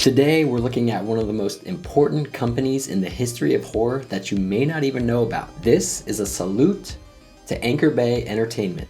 Today, we're looking at one of the most important companies in the history of horror that you may not even know about. This is a salute to Anchor Bay Entertainment.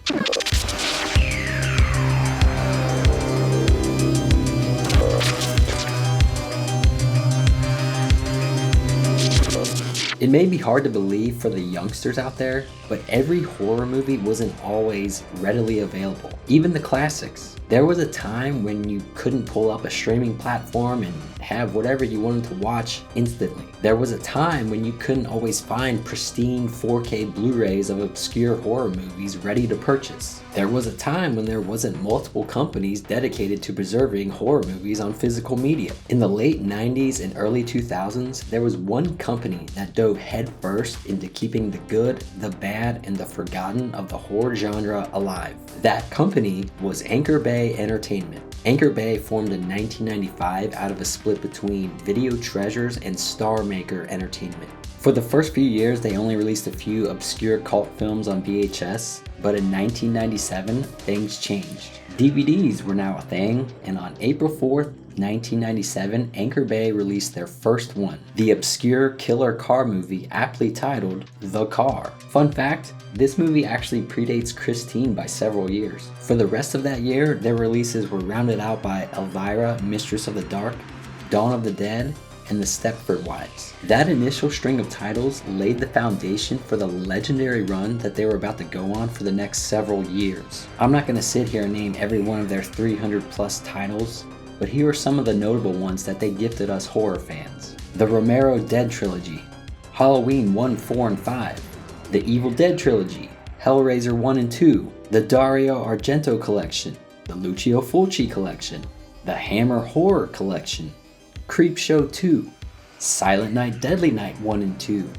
It may be hard to believe for the youngsters out there, but every horror movie wasn't always readily available. Even the classics. There was a time when you couldn't pull up a streaming platform and have whatever you wanted to watch instantly. There was a time when you couldn't always find pristine 4K Blu-rays of obscure horror movies ready to purchase. There was a time when there wasn't multiple companies dedicated to preserving horror movies on physical media. In the late 90s and early 2000s, there was one company that dove headfirst into keeping the good, the bad, and the forgotten of the horror genre alive. That company was Anchor Bay Entertainment. Anchor Bay formed in 1995 out of a split between Video Treasures and Star Maker Entertainment. For the first few years, they only released a few obscure cult films on VHS, but in 1997, things changed. DVDs were now a thing, and on April 4th, 1997, Anchor Bay released their first one, the obscure killer car movie aptly titled The Car. Fun fact, this movie actually predates Christine by several years. For the rest of that year, their releases were rounded out by Elvira, Mistress of the Dark, Dawn of the Dead, and The Stepford Wives. That initial string of titles laid the foundation for the legendary run that they were about to go on for the next several years. I'm not going to sit here and name every one of their 300 plus titles, but here are some of the notable ones that they gifted us horror fans. The Romero Dead Trilogy, Halloween 1, 4, and 5, the Evil Dead Trilogy, Hellraiser 1 and 2, the Dario Argento Collection, the Lucio Fulci Collection, the Hammer Horror Collection, Creepshow 2, Silent Night Deadly Night 1 and 2,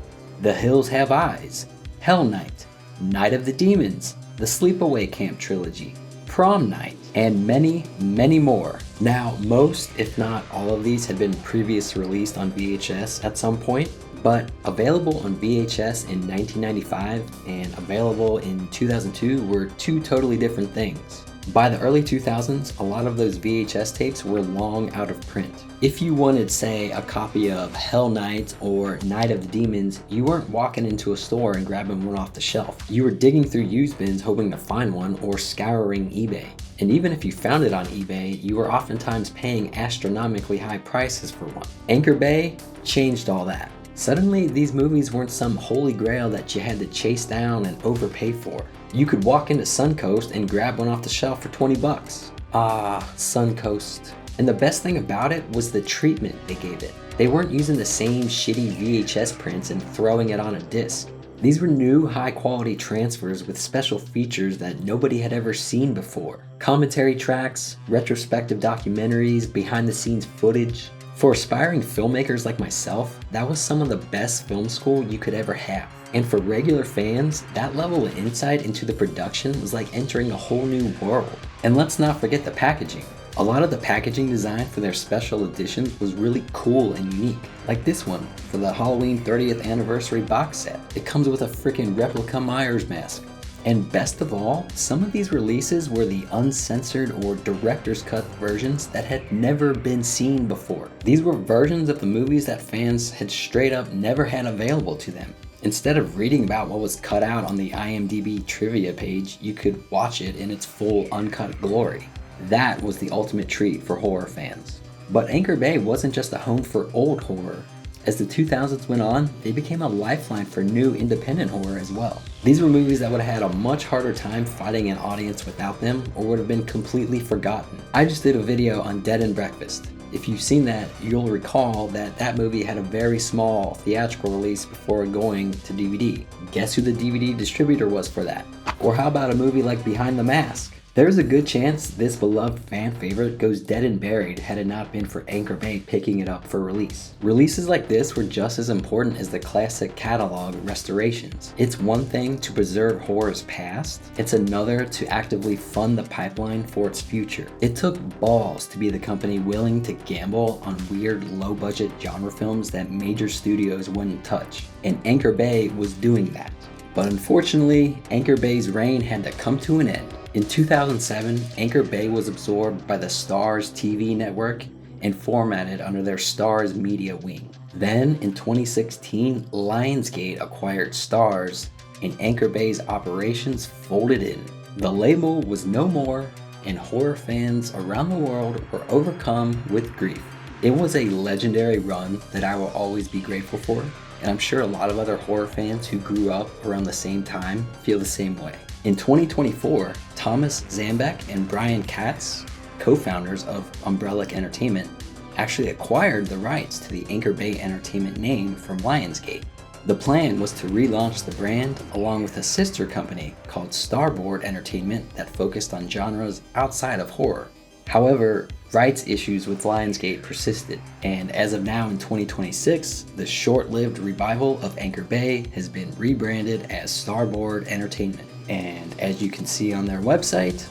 The Hills Have Eyes, Hell Night, Night of the Demons, the Sleepaway Camp Trilogy, Prom Night, and many, many more. Now, most, if not all of these had been previously released on VHS at some point, but available on VHS in 1995 and available in 2002 were two totally different things. By the early 2000s, a lot of those VHS tapes were long out of print. If you wanted, say, a copy of Hell Night or Night of the Demons, you weren't walking into a store and grabbing one off the shelf. You were digging through used bins hoping to find one or scouring eBay. And even if you found it on eBay, you were oftentimes paying astronomically high prices for one. Anchor Bay changed all that. Suddenly, these movies weren't some holy grail that you had to chase down and overpay for. You could walk into Suncoast and grab one off the shelf for 20 bucks. Ah, Suncoast. And the best thing about it was the treatment they gave it. They weren't using the same shitty VHS prints and throwing it on a disc. These were new, high-quality transfers with special features that nobody had ever seen before. Commentary tracks, retrospective documentaries, behind-the-scenes footage. For aspiring filmmakers like myself, that was some of the best film school you could ever have. And for regular fans, that level of insight into the production was like entering a whole new world. And let's not forget the packaging. A lot of the packaging design for their special editions was really cool and unique. Like this one, for the Halloween 30th anniversary box set. It comes with a freaking replica Myers mask. And best of all, some of these releases were the uncensored or director's cut versions that had never been seen before. These were versions of the movies that fans had straight up never had available to them. Instead of reading about what was cut out on the IMDb trivia page, you could watch it in its full uncut glory. That was the ultimate treat for horror fans. But Anchor Bay wasn't just a home for old horror. As the 2000s went on, they became a lifeline for new independent horror as well. These were movies that would have had a much harder time finding an audience without them or would have been completely forgotten. I just did a video on Dead and Breakfast. If you've seen that, you'll recall that that movie had a very small theatrical release before going to DVD. Guess who the DVD distributor was for that? Or how about a movie like Behind the Mask? There's a good chance this beloved fan favorite goes dead and buried had it not been for Anchor Bay picking it up for release. Releases like this were just as important as the classic catalog restorations. It's one thing to preserve horror's past, it's another to actively fund the pipeline for its future. It took balls to be the company willing to gamble on weird low-budget genre films that major studios wouldn't touch, and Anchor Bay was doing that. But unfortunately, Anchor Bay's reign had to come to an end. In 2007, Anchor Bay was absorbed by the Starz TV network, and formatted under their Starz media wing. Then, in 2016, Lionsgate acquired Starz, and Anchor Bay's operations folded in. The label was no more, and horror fans around the world were overcome with grief. It was a legendary run that I will always be grateful for, and I'm sure a lot of other horror fans who grew up around the same time feel the same way. In 2024, Thomas Zambek and Brian Katz, co-founders of Umbrella Entertainment, actually acquired the rights to the Anchor Bay Entertainment name from Lionsgate. The plan was to relaunch the brand along with a sister company called Starboard Entertainment that focused on genres outside of horror. However, rights issues with Lionsgate persisted, and as of now in 2026, the short-lived revival of Anchor Bay has been rebranded as Starboard Entertainment. And as you can see on their website,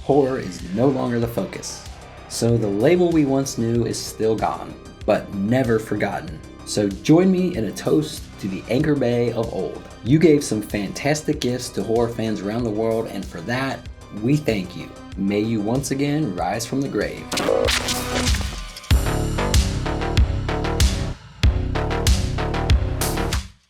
horror is no longer the focus. So the label we once knew is still gone, but never forgotten. So join me in a toast to the Anchor Bay of old. You gave some fantastic gifts to horror fans around the world, and for that, we thank you. May you once again rise from the grave.